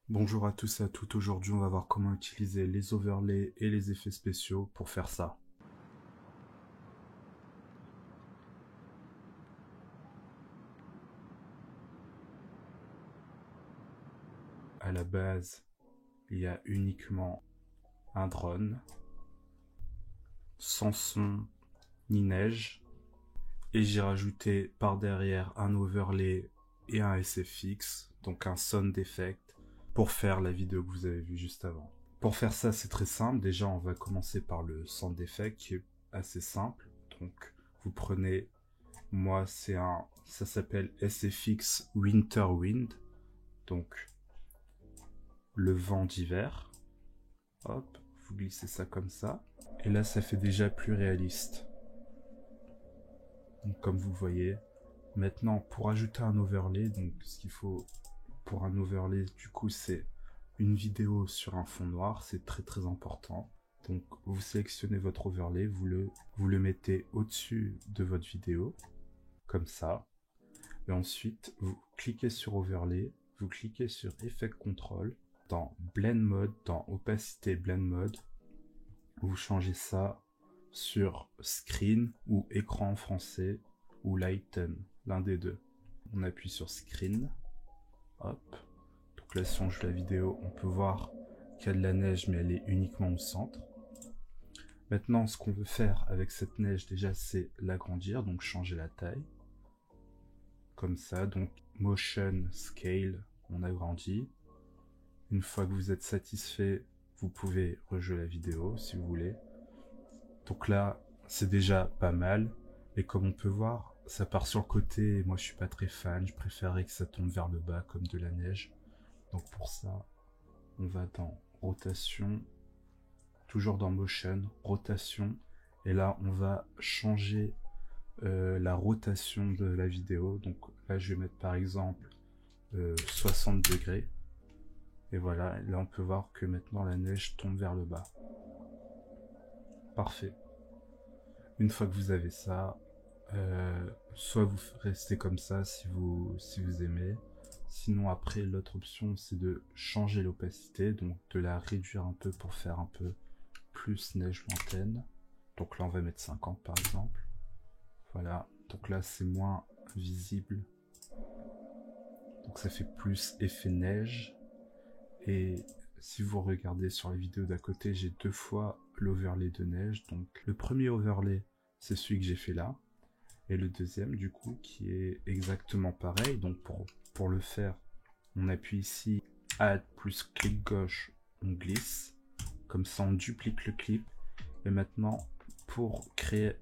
Bonjour à tous et à toutes, aujourd'hui on va voir comment utiliser les overlays et les effets spéciaux pour faire ça. À la base, il y a uniquement un drone, sans son ni neige, et j'ai rajouté par derrière un overlay et un SFX, donc un sound effect, pour faire la vidéo que vous avez vue juste avant. Pour faire ça, c'est très simple. Déjà, on va commencer par le sound effect qui est assez simple. Donc, vous prenez, ça s'appelle SFX Winter Wind, donc le vent d'hiver. Hop, vous glissez ça comme ça. Et là, ça fait déjà plus réaliste. Donc, comme vous voyez. Maintenant, pour ajouter un overlay, donc ce qu'il faut pour un overlay, du coup, c'est une vidéo sur un fond noir. C'est très très important. Donc, vous sélectionnez votre overlay, vous le mettez au-dessus de votre vidéo, comme ça. Et ensuite, vous cliquez sur overlay, vous cliquez sur Effect Control, dans Blend Mode, dans Opacité Blend Mode, vous changez ça sur Screen ou Écran en français ou Lighten, l'un des deux. On appuie sur Screen, hop. Donc là, si on joue la vidéo, on peut voir qu'il y a de la neige, mais elle est uniquement au centre. Maintenant, ce qu'on veut faire avec cette neige, déjà, c'est l'agrandir, donc changer la taille. Comme ça, donc Motion, Scale, on agrandit. Une fois que vous êtes satisfait, vous pouvez rejouer la vidéo si vous voulez. Donc là, c'est déjà pas mal. Et comme on peut voir, ça part sur le côté. Et moi, je suis pas très fan. Je préférerais que ça tombe vers le bas comme de la neige. Donc pour ça, on va dans Rotation. Toujours dans Motion, Rotation. Et là, on va changer la rotation de la vidéo. Donc là, je vais mettre par exemple 60 degrés. Et voilà, là on peut voir que maintenant la neige tombe vers le bas. Parfait. Une fois que vous avez ça, soit vous restez comme ça si vous aimez. Sinon après, l'autre option c'est de changer l'opacité, donc de la réduire un peu pour faire un peu plus neige lointaine. Donc là on va mettre 50 par exemple. Voilà, donc là c'est moins visible. Donc ça fait plus effet neige. Et si vous regardez sur la vidéo d'à côté, j'ai deux fois l'overlay de neige. Donc le premier overlay, c'est celui que j'ai fait là. Et le deuxième, du coup, qui est exactement pareil. Donc pour le faire, on appuie ici, Add plus clic gauche, on glisse. Comme ça, on duplique le clip. Et maintenant, pour créer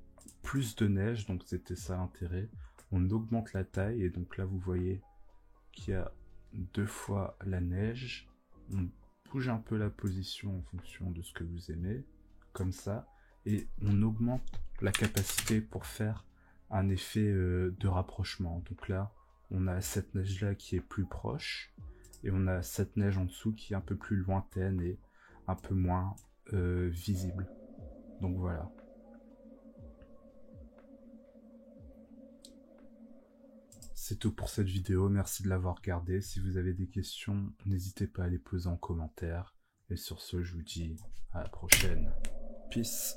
plus de neige, donc c'était ça l'intérêt, on augmente la taille. Et donc là, vous voyez qu'il y a deux fois la neige. On bouge un peu la position en fonction de ce que vous aimez, comme ça, et on augmente la capacité pour faire un effet de rapprochement. Donc là, on a cette neige là qui est plus proche, et on a cette neige en dessous qui est un peu plus lointaine et un peu moins visible. Donc voilà. C'est tout pour cette vidéo, merci de l'avoir regardé. Si vous avez des questions, n'hésitez pas à les poser en commentaire. Et sur ce, je vous dis à la prochaine. Peace.